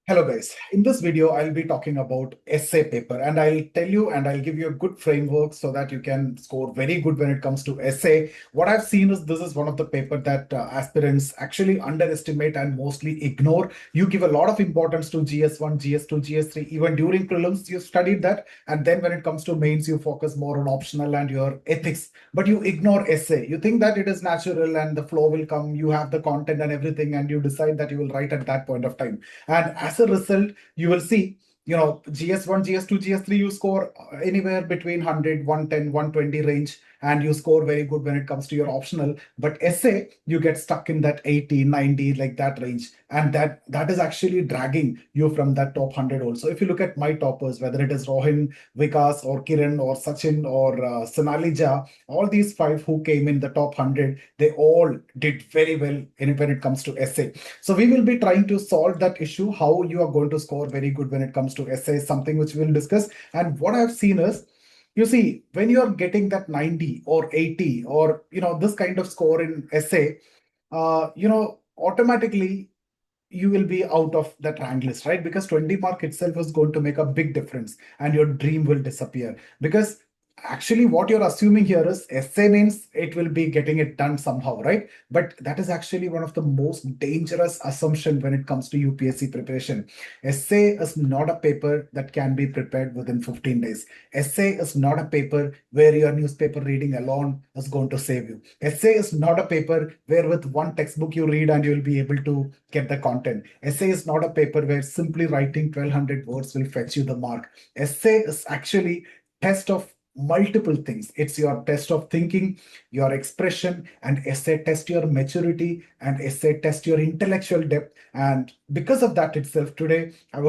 Hello guys, in this video I'll be talking about essay paper and I'll tell you and I'll give you a good framework so that you can score very good when it comes to essay. What I've seen is this is one of the paper that aspirants actually underestimate and mostly ignore. You give a lot of importance to GS1, GS2, GS3, even during prelims you studied that, and then when it comes to mains you focus more on optional and your ethics, but you ignore essay. You think that it is natural and the flow will come, you have the content and everything and you decide that you will write at that point of time. And as a result, you will see, GS1, GS2, GS3, you score anywhere between 100, 110, 120 range, and you score very good when it comes to your optional. But essay, you get stuck in that 80, 90, like that range. And that is actually dragging you from that top 100 also. If you look at my toppers, whether it is Rohin, Vikas, or Kiran, or Sachin, or Sonali Jha, all these five who came in the top 100, they all did very well when it comes to essay. So we will be trying to solve that issue, how you are going to score very good when it comes to essay, something which we'll discuss. And what I've seen is, you see, when you're getting that 90 or 80 or, this kind of score in essay, automatically you will be out of that rank list, right? Because 20 mark itself is going to make a big difference and your dream will disappear. Because actually what you're assuming here is essay means it will be getting it done somehow, right? But that is actually one of the most dangerous assumption when it comes to UPSC preparation. Essay is not a paper that can be prepared within 15 days. Essay is not a paper where your newspaper reading alone is going to save you. Essay is not a paper where with one textbook you read and you'll be able to get the content. Essay is not a paper where simply writing 1200 words will fetch you the mark. Essay is actually test of multiple things. It's your test of thinking, your expression, and essay test your maturity, and essay test your intellectual depth. And because of that itself, today I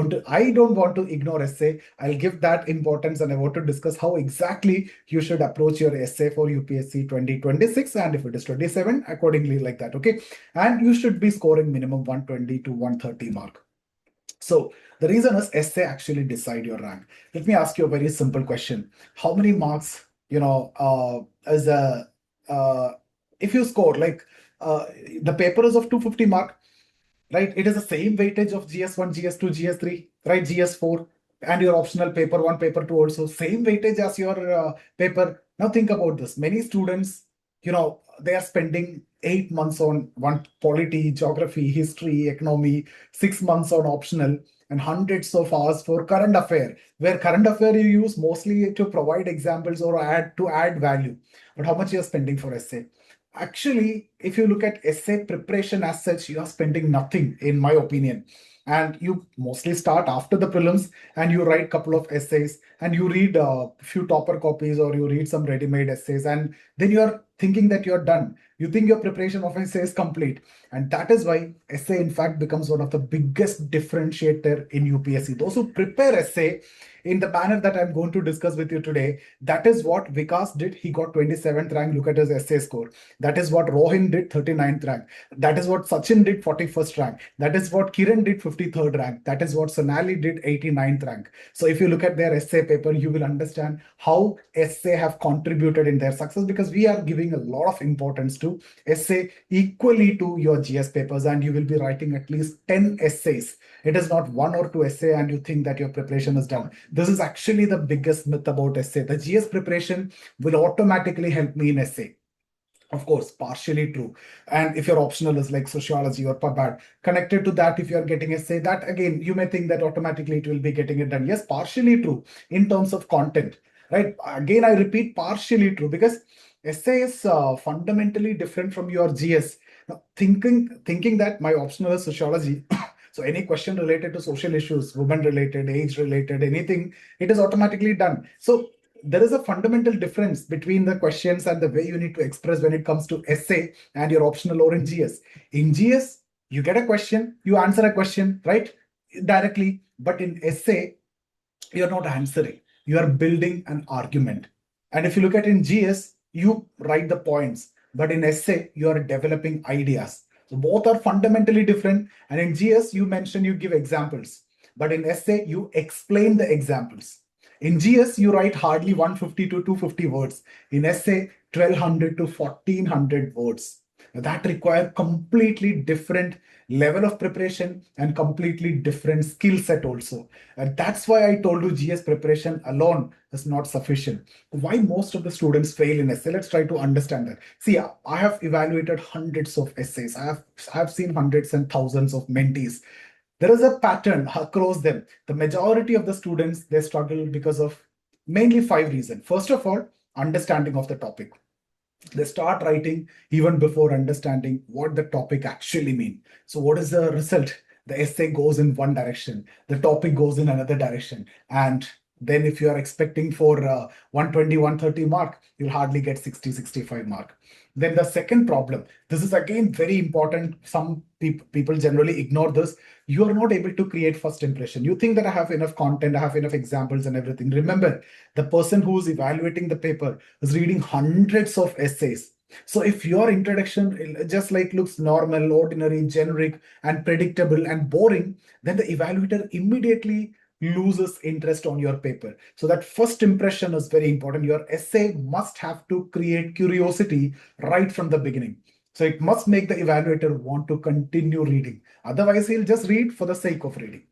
don't want to ignore essay. I'll give that importance and I want to discuss how exactly you should approach your essay for UPSC 2026, and if it is 27, accordingly like that. Okay. And you should be scoring minimum 120 to 130 mark. So the reason is essay actually decide your rank. Let me ask you a very simple question. How many marks, as a, if you score like the paper is of 250 mark, right? It is the same weightage of GS1, GS2, GS3, right? GS4 and your optional paper 1, paper 2 also same weightage as your paper. Now think about this. Many students, they are spending 8 months on one polity, geography, history, economy, 6 months on optional, and hundreds of hours for current affair, where current affair you use mostly to provide examples or add value. But how much you're spending for essay? Actually, if you look at essay preparation as such, you are spending nothing, in my opinion. And you mostly start after the prelims and you write a couple of essays and you read a few topper copies or you read some ready-made essays, and then you're thinking that you're done. You think your preparation of essay is complete. And that is why essay, in fact, becomes one of the biggest differentiator in UPSC. Those who prepare essay in the manner that I'm going to discuss with you today, that is what Vikas did. He got 27th rank. Look at his essay score. That is what Rohin did, 39th rank. That is what Sachin did, 41st rank. That is what Kiran did, 53rd rank. That is what Sonali did, 89th rank. So if you look at their essay paper, you will understand how essay have contributed in their success, because we are giving a lot of importance to essay equally to your GS papers, and you will be writing at least 10 essays. It is not one or two essay and you think that your preparation is done. This is actually the biggest myth about essay. The GS preparation will automatically help me in essay. Of course, partially true. And if your optional is like sociology or PubAd, connected to that, if you're getting essay, that again, you may think that automatically it will be getting it done. Yes, partially true in terms of content, right? Again, I repeat, partially true, because essay is fundamentally different from your GS. Now, thinking that my optional is sociology, so any question related to social issues, women related, age related, anything, it is automatically done. So there is a fundamental difference between the questions and the way you need to express when it comes to essay and your optional or in GS. In GS, you get a question, you answer a question, right? Directly. But in essay, you're not answering. You are building an argument. And if you look at in GS, you write the points. But in essay, you are developing ideas. So both are fundamentally different. And in GS, you mention, you give examples. But in essay, you explain the examples. In GS, you write hardly 150 to 250 words. In essay, 1200 to 1400 words. that require completely different level of preparation and completely different skill set also. And that's why I told you GS preparation alone is not sufficient. Why most of the students fail in essay? Let's try to understand that. See, I have evaluated hundreds of essays. I have seen hundreds and thousands of mentees. There is a pattern across them. The majority of the students, they struggle because of mainly five reasons. First of all, understanding of the topic. They start writing even before understanding what the topic actually means. So what is the result? The essay goes in one direction, the topic goes in another direction, and then if you are expecting for 120 mark, you'll hardly get 60-65 mark. Then the second problem, this is again very important, some people generally ignore this. You are not able to create first impression. You think that I have enough content, I have enough examples and everything. Remember, the person who is evaluating the paper is reading hundreds of essays. So if your introduction just like looks normal, ordinary, generic, and predictable and boring, then the evaluator immediately loses interest on your paper. So that first impression is very important. Your essay must have to create curiosity right from the beginning. So it must make the evaluator want to continue reading. Otherwise, he'll just read for the sake of reading.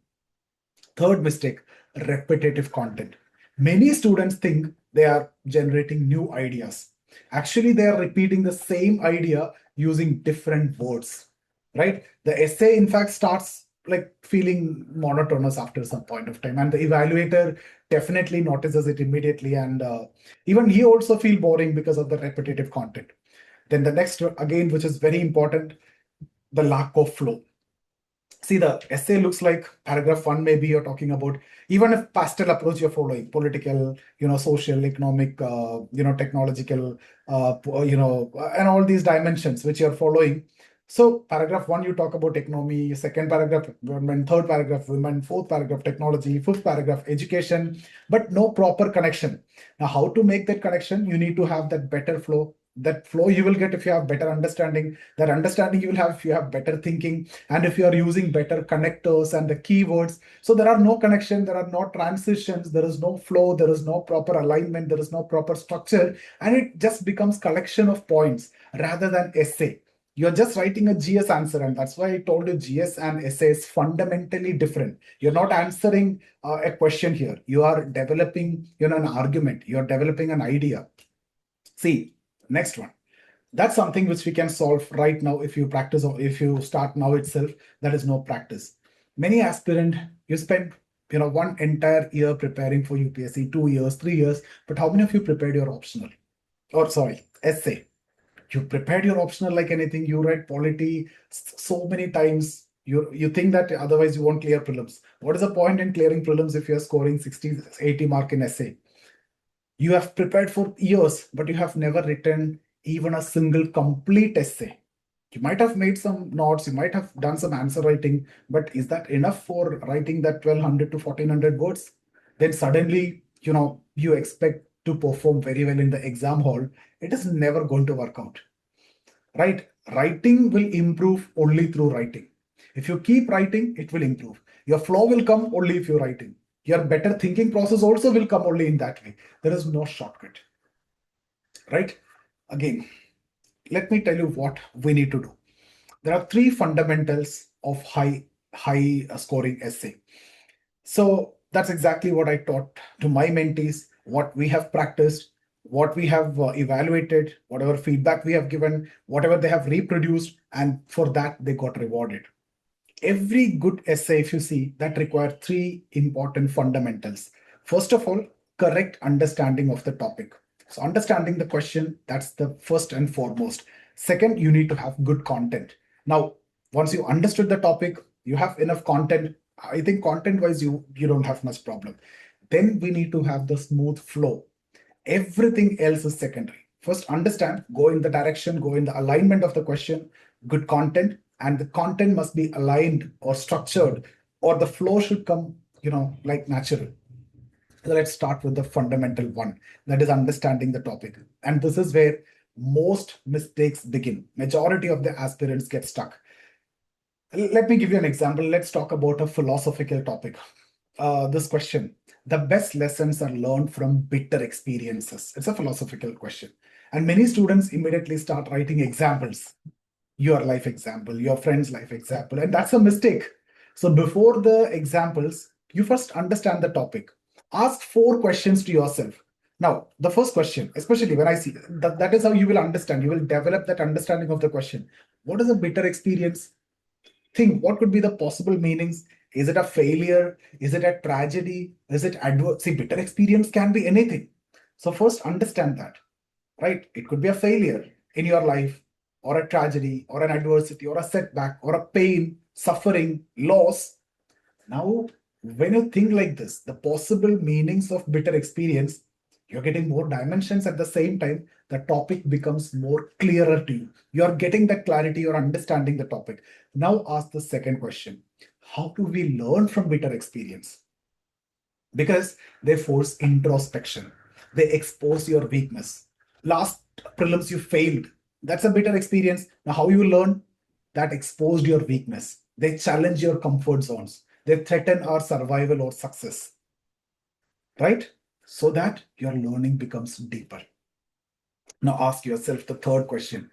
Third mistake, repetitive content. Many students think they are generating new ideas. Actually, they are repeating the same idea using different words, right? The essay, in fact, starts like feeling monotonous after some point of time, and the evaluator definitely notices it immediately, and even he also feel boring because of the repetitive content. Then the next, again, which is very important, the lack of flow. See, the essay looks like paragraph one, maybe you're talking about, even if pastel approach you're following, political, social, economic, technological, and all these dimensions which you're following. So paragraph one, you talk about economy, second paragraph, women, third paragraph, women, fourth paragraph, technology, fifth paragraph, education, but no proper connection. Now, how to make that connection? You need to have that better flow. That flow you will get if you have better understanding. That understanding you will have if you have better thinking, and if you are using better connectors and the keywords. So there are no connection, there are no transitions, there is no flow, there is no proper alignment, there is no proper structure, and it just becomes collection of points rather than essay. You're just writing a GS answer, and that's why I told you GS and essay is fundamentally different. You're not answering a question here. You are developing, an argument. You're developing an idea. See, next one. That's something which we can solve right now if you practice, or if you start now itself. That is no practice. Many aspirant, you spend one entire year preparing for UPSC, 2 years, 3 years, but how many of you prepared your optional? Or sorry, essay? You prepared your optional like anything. You read polity so many times. You think that otherwise you won't clear prelims. What is the point in clearing prelims if you're scoring 60, 80 mark in essay? You have prepared for years, but you have never written even a single complete essay. You might have made some notes, you might have done some answer writing, but is that enough for writing that 1200 to 1400 words? Then suddenly, you expect to perform very well in the exam hall. It is never going to work out, right? Writing will improve only through writing. If you keep writing, it will improve. Your flow will come only if you're writing. Your better thinking process also will come only in that way. There is no shortcut, right? Again, let me tell you what we need to do. There are three fundamentals of high scoring essay. So that's exactly what I taught to my mentees, what we have practiced, what we have evaluated, whatever feedback we have given, whatever they have reproduced, and for that they got rewarded. Every good essay, if you see, that require three important fundamentals. First of all, correct understanding of the topic. So understanding the question, that's the first and foremost. Second, you need to have good content. Now, once you understood the topic, you have enough content. I think content wise, you don't have much problem. Then we need to have the smooth flow. Everything else is secondary. First, understand, go in the direction, go in the alignment of the question, good content, and the content must be aligned or structured, or the flow should come, like natural. So let's start with the fundamental one, that is understanding the topic. And this is where most mistakes begin. Majority of the aspirants get stuck. Let me give you an example. Let's talk about a philosophical topic. This question: the best lessons are learned from bitter experiences. It's a philosophical question. And many students immediately start writing examples. your life example, your friend's life example, and that's a mistake. So before the examples, you first understand the topic. Ask four questions to yourself. Now, the first question, especially when I see that, that is how you will understand, you will develop that understanding of the question. What is a bitter experience? Think what could be the possible meanings. Is it a failure? Is it a tragedy? Is it adverse? See, bitter experience can be anything. So first understand that, right? It could be a failure in your life, or a tragedy, or an adversity, or a setback, or a pain, suffering, loss. Now, when you think like this, the possible meanings of bitter experience, you're getting more dimensions at the same time. The topic becomes more clearer to you. You're getting that clarity, you're understanding the topic. Now, ask the second question. How do we learn from bitter experience? Because they force introspection, they expose your weakness. Last prelims, you failed. That's a bitter experience. Now, how you learn? That exposed your weakness. They challenge your comfort zones. They threaten our survival or success, right? So that your learning becomes deeper. Now, ask yourself the third question.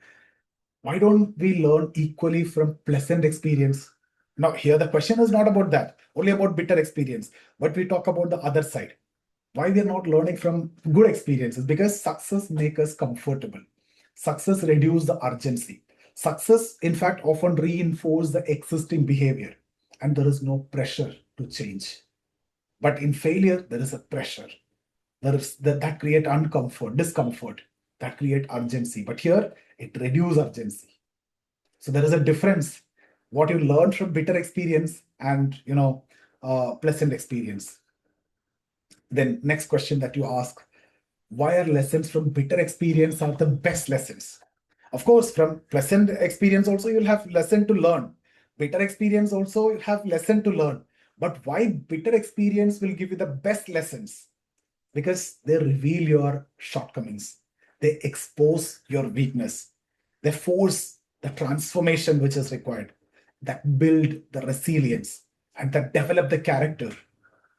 Why don't we learn equally from pleasant experience? Now, here the question is not about that, only about bitter experience, but we talk about the other side. Why we are not learning from good experiences? Because success makes us comfortable. Success reduces the urgency. Success, in fact, often reinforces the existing behavior, and there is no pressure to change. But in failure, there is a pressure. There is that create uncomfort, discomfort, that create urgency. But here, it reduces urgency. So there is a difference. What you learn from bitter experience and pleasant experience. Then next question that you ask, why are lessons from bitter experience are the best lessons? Of course, from pleasant experience also you'll have lesson to learn. Bitter experience also you have lesson to learn. But why bitter experience will give you the best lessons? Because they reveal your shortcomings. They expose your weakness. They force the transformation which is required. That build the resilience and that develop the character.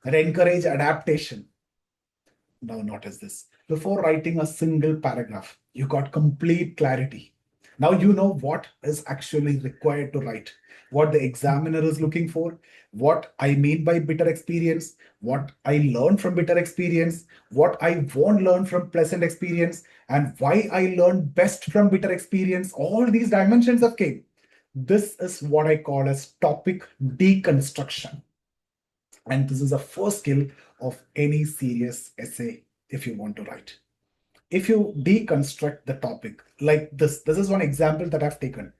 That encourage adaptation. Now notice this. Before writing a single paragraph, you got complete clarity. Now you know what is actually required to write, what the examiner is looking for, what I mean by bitter experience, what I learned from bitter experience, what I won't learn from pleasant experience, and why I learned best from bitter experience. All these dimensions have came. This is what I call as topic deconstruction. And this is the first skill of any serious essay if you want to write. If you deconstruct the topic like this is one example that I've taken,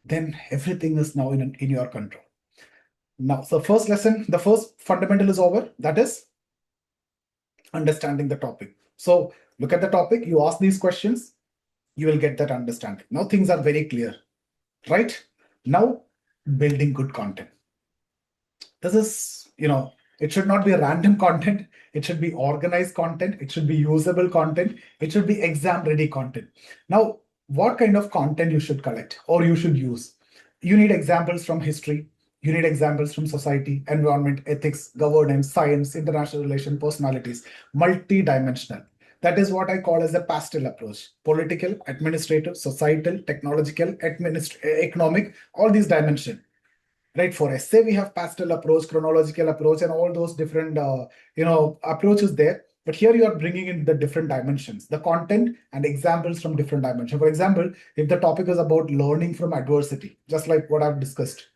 then everything is now in your control. Now, so first lesson, the first fundamental is over. That is understanding the topic. So look at the topic, you ask these questions, you will get that understanding. Now things are very clear, right? Now, building good content. This is, it should not be random content. It should be organized content. It should be usable content. It should be exam ready content. Now, what kind of content you should collect or you should use? You need examples from history. You need examples from society, environment, ethics, governance, science, international relations, personalities, multi-dimensional. That is what I call as a pastel approach. Political, administrative, societal, technological, economic, all these dimensions, right? For essay we have pastel approach, chronological approach, and all those different approaches there. But here you are bringing in the different dimensions, the content and examples from different dimensions. For example, if the topic is about learning from adversity, just like what I've discussed,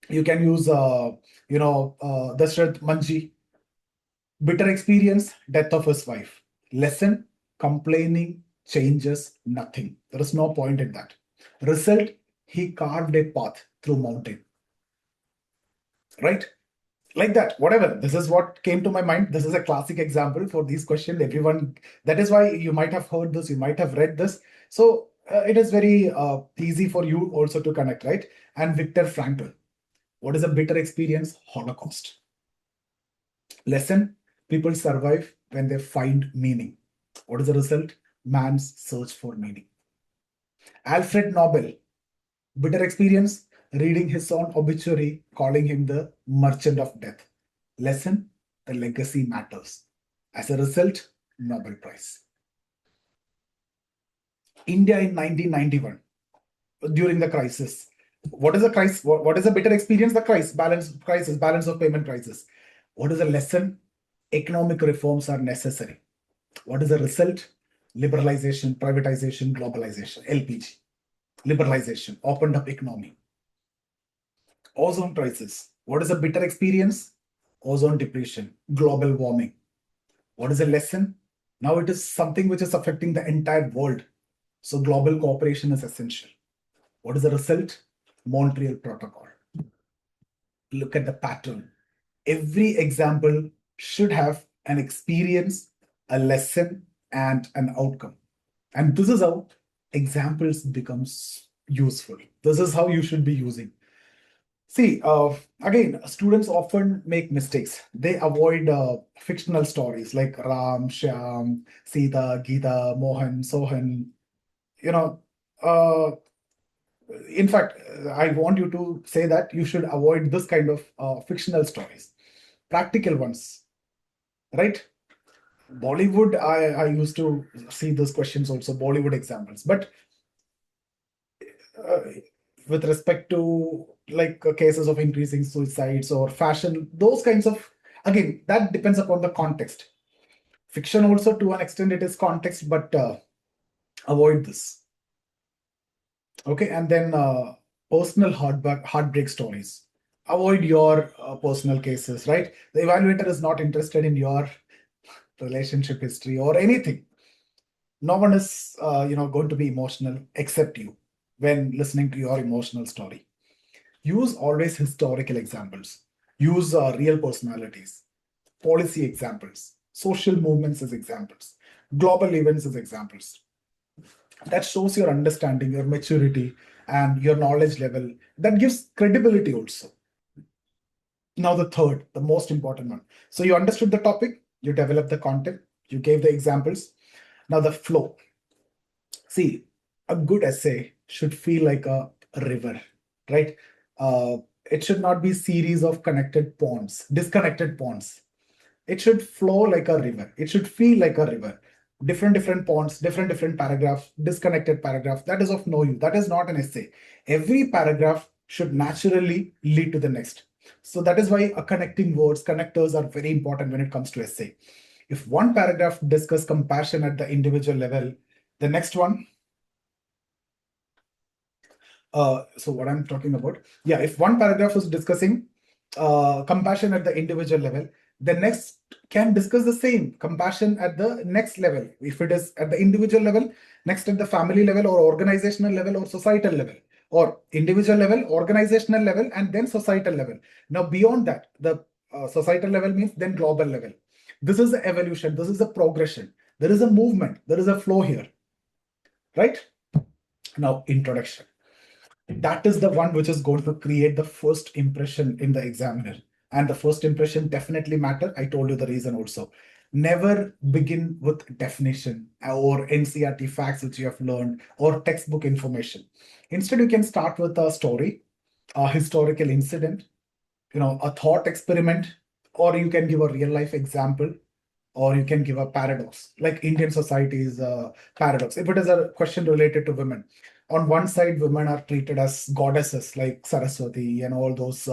you can use Dashrath Manji. Bitter experience, death of his wife. Lesson, complaining changes nothing. There is no point in that. Result, he carved a path through mountain, right? Like that, whatever. This is what came to my mind. This is a classic example for these questions. Everyone, that is why you might have heard this, you might have read this. So it is very easy for you also to connect, right? And Viktor Frankl, what is a bitter experience? Holocaust. Lesson, people survive when they find meaning. What is the result? Man's search for meaning. Alfred Nobel, bitter experience, reading his own obituary, calling him the merchant of death. Lesson, the legacy matters. As a result, Nobel Prize. India in 1991. during the crisis. What is the crisis? What is a bitter experience? The balance of payment crisis. What is the lesson? Economic reforms are necessary. What is the result? Liberalization, privatization, globalization, LPG. Liberalization, opened up economy. Ozone crisis. What is a bitter experience? Ozone depletion, global warming. What is the lesson? Now it is something which is affecting the entire world. So global cooperation is essential. What is the result? Montreal Protocol. Look at the pattern. Every example should have an experience, a lesson, and an outcome. And this is how examples becomes useful. This is how you should be using. See, again, students often make mistakes. They avoid fictional stories like Ram, Shyam, Sita, Gita, Mohan, Sohan. You know, uh, in fact, I want you to say that you should avoid this kind of fictional stories, practical ones, right? Bollywood, I used to see those questions also, Bollywood examples. But uh, with respect to like cases of increasing suicides or fashion, those kinds of, again, that depends upon the context. Fiction also, to an extent, it is context, but avoid this. Okay, and then personal heartbreak stories. Avoid your personal cases, right? The evaluator is not interested in your relationship history or anything. No one is, going to be emotional except you when listening to your emotional story. Use always historical examples. Use real personalities, policy examples, social movements as examples, global events as examples. That shows your understanding, your maturity, and your knowledge level. That gives credibility also. Now, the third, the most important one. So, you understood the topic, you developed the content, you gave the examples. Now, the flow. See, a good essay should feel like a river, right? Uh, it should not be series of connected ponds, disconnected ponds. It should flow like a river. It should feel like a river. Different ponds, different paragraphs, disconnected paragraphs. That is of no use. That is not an essay. Every paragraph should naturally lead to the next. So that is why a connecting words, connectors are very important when it comes to essay. If one paragraph discuss compassion at the individual level, the next one, so what I'm talking about, yeah, if one paragraph is discussing compassion at the individual level, the next can discuss the same compassion at the next level. If it is at the individual level, next at the family level or organizational level or societal level, or individual level, organizational level, and then societal level. Now, beyond that, the societal level means then global level. This is the evolution. This is the progression. There is a movement. There is a flow here, right? Now, introduction. That is the one which is going to create the first impression in the examiner. And the first impression definitely matter. I told you the reason also. Never begin with definition or NCRT facts which you have learned or textbook information. Instead, you can start with a story, a historical incident, a thought experiment, or you can give a real life example, or you can give a paradox, like Indian society's paradox. If it is a question related to women, on one side, women are treated as goddesses like Saraswati and all those,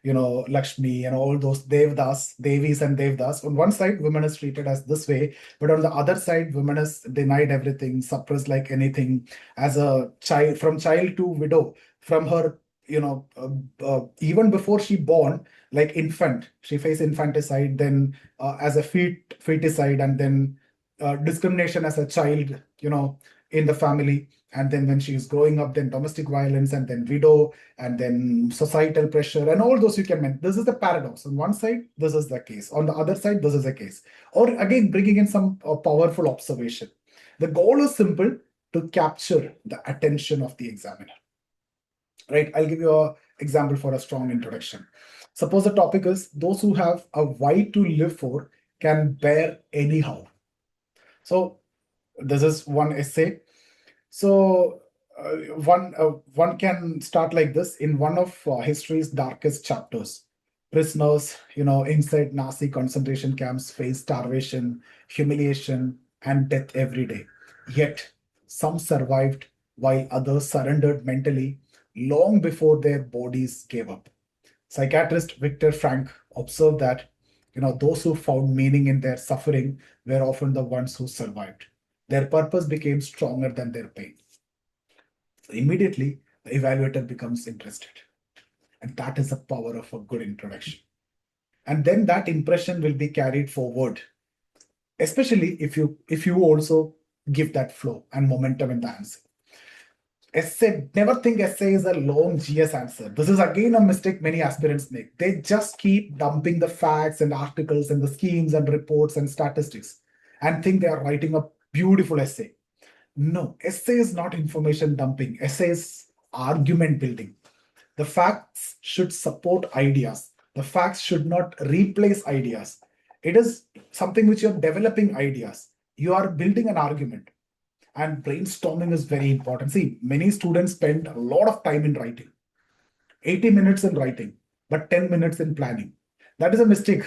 Lakshmi and all those Devis and Devdas. On one side, women is treated as this way, but on the other side, women is denied everything, suppressed like anything. As a child, from child to widow, from her, even before she born, like infant, she faced infanticide, then as a feticide, and then discrimination as a child, in the family. And then when she is growing up, then domestic violence, and then widow, and then societal pressure, and all those you can mention. This is the paradox. On one side, this is the case. On the other side, this is the case. Or again, bringing in some powerful observation. The goal is simple: to capture the attention of the examiner. Right? I'll give you an example for a strong introduction. Suppose the topic is those who have a why to live for can bear anyhow. So this is one essay. So one can start like this: in one of history's darkest chapters, prisoners, inside Nazi concentration camps face starvation, humiliation, and death every day. Yet some survived, while others surrendered mentally long before their bodies gave up. Psychiatrist Viktor Frankl observed that those who found meaning in their suffering were often the ones who survived. Their purpose became stronger than their pain. So immediately, the evaluator becomes interested. And that is the power of a good introduction. And then that impression will be carried forward, especially if you also give that flow and momentum in the answer. Essay, never think essay is a long GS answer. This is again a mistake many aspirants make. They just keep dumping the facts and articles and the schemes and reports and statistics and think they are writing a beautiful essay. No, essay is not information dumping. Essay is argument building. The facts should support ideas. The facts should not replace ideas. It is something which you're developing ideas. You are building an argument. And brainstorming is very important. See, many students spend a lot of time in writing, 80 minutes in writing, but 10 minutes in planning. That is a mistake.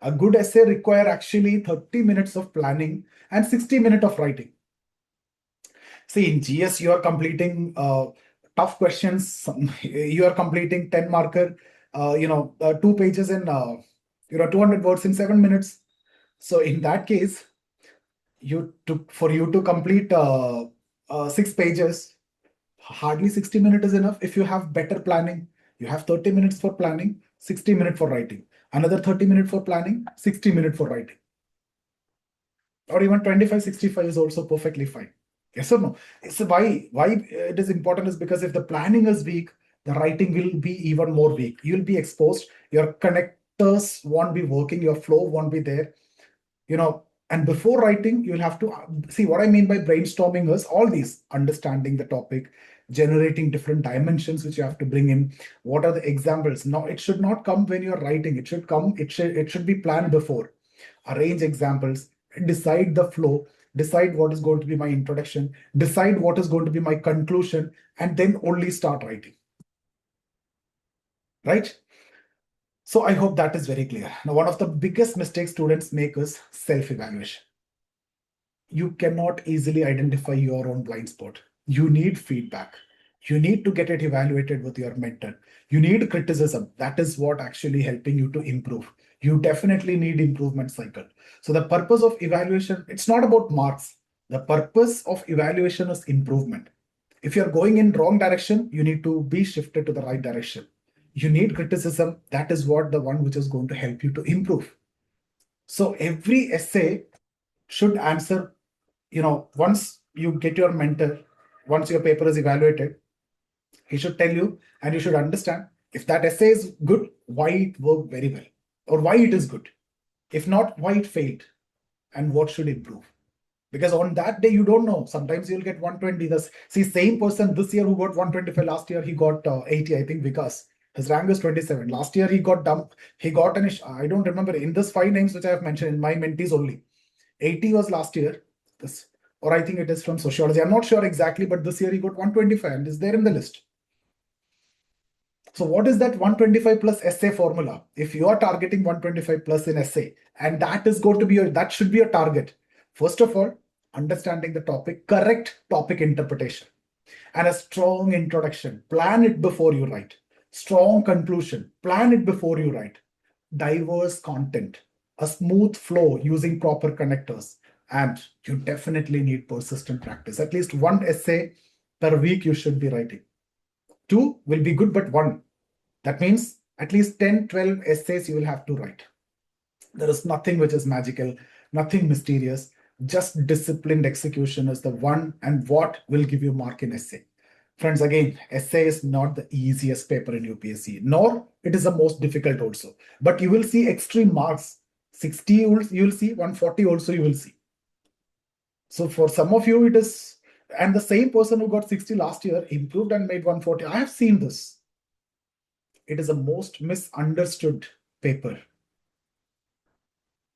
A good essay requires actually 30 minutes of planning and 60 minutes of writing. See, in GS, you are completing tough questions. You are completing 10 marker, 2 pages in, 200 words in 7 minutes. So in that case, for you to complete 6 pages, hardly 60 minutes is enough. If you have better planning, you have 30 minutes for planning, 60 minutes for writing, another 30 minutes for planning, 60 minutes for writing, or even 25-65 is also perfectly fine. Yes or no? So why it is important is because if the planning is weak, the writing will be even more weak. You'll be exposed. Your connectors won't be working. Your flow won't be there. And before writing, you'll have to see what I mean by brainstorming is all these: understanding the topic, generating different dimensions which you have to bring in. What are the examples? Now, it should not come when you're writing. It should be planned before. Arrange examples, decide the flow, decide what is going to be my introduction, decide what is going to be my conclusion, and then only start writing. Right? So I hope that is very clear. Now, one of the biggest mistakes students make is self-evaluation. You cannot easily identify your own blind spot. You need feedback. You need to get it evaluated with your mentor. You need criticism. That is what actually helping you to improve. You definitely need improvement cycle. So the purpose of evaluation, it's not about marks. The purpose of evaluation is improvement. If you're going in wrong direction, you need to be shifted to the right direction. You need criticism. That is what the one which is going to help you to improve. So every essay should answer, once you get your mentor, once your paper is evaluated, he should tell you and you should understand if that essay is good, why it worked very well, or why it is good. If not, why it failed and what should improve. Because on that day, you don't know. Sometimes you'll get 120. See, same person this year who got 125, last year he got 80, I think, Vikas. His rank is 27. Last year he got dumped. He got I don't remember. In this 5 names which I have mentioned, in my mentees only, 80 was last year. Or I think it is from Sociology. I'm not sure exactly, but this year he got 125 and is there in the list. So what is that 125 plus essay formula? If you are targeting 125 plus in essay, and that is going to be that should be a target. First of all, understanding the topic, correct topic interpretation, and a strong introduction. Plan it before you write. Strong conclusion. Plan it before you write. Diverse content. A smooth flow using proper connectors. And you definitely need persistent practice. At least one essay per week you should be writing. 2 will be good, but 1. That means at least 10, 12 essays you will have to write. There is nothing which is magical, nothing mysterious. Just disciplined execution is the one and what will give you mark in essay. Friends, again, essay is not the easiest paper in UPSC, nor it is the most difficult also. But you will see extreme marks. 60 you will see, 140 also you will see. So for some of you, it is, and the same person who got 60 last year improved and made 140. I have seen this. It is a most misunderstood paper.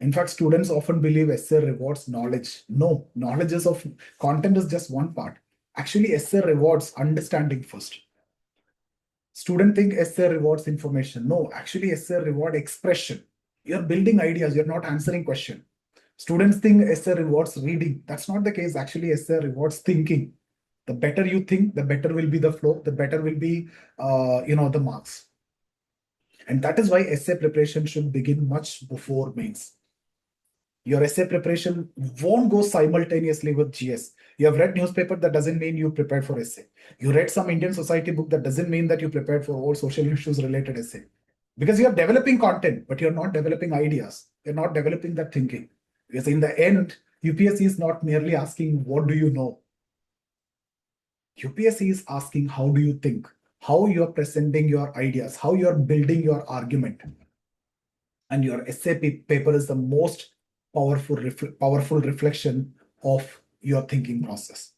In fact, students often believe essay rewards knowledge. No, knowledge is of content is just one part. Actually, essay rewards understanding first. Students think essay rewards information. No, actually, essay reward expression. You're building ideas. You're not answering question. Students think essay rewards reading. That's not the case. Actually, essay rewards thinking. The better you think, the better will be the flow, the better will be, the marks. And that is why essay preparation should begin much before mains. Your essay preparation won't go simultaneously with GS. You have read newspaper, that doesn't mean you prepared for essay. You read some Indian society book, that doesn't mean that you prepared for all social issues related essay. Because you are developing content, but you're not developing ideas. You're not developing that thinking. Because in the end, UPSC is not merely asking, what do you know? UPSC is asking, how do you think? How you're presenting your ideas, how you're building your argument. And your essay paper is the most powerful reflection of your thinking process.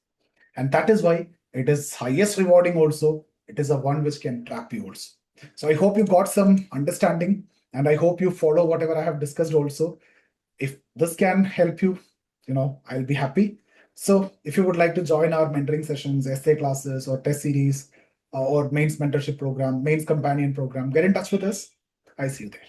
And that is why it is highest rewarding also. It is a one which can trap you also. So I hope you got some understanding, and I hope you follow whatever I have discussed also. If this can help you, I'll be happy. So if you would like to join our mentoring sessions, essay classes, or test series, or mains mentorship program, mains companion program, get in touch with us. I see you there.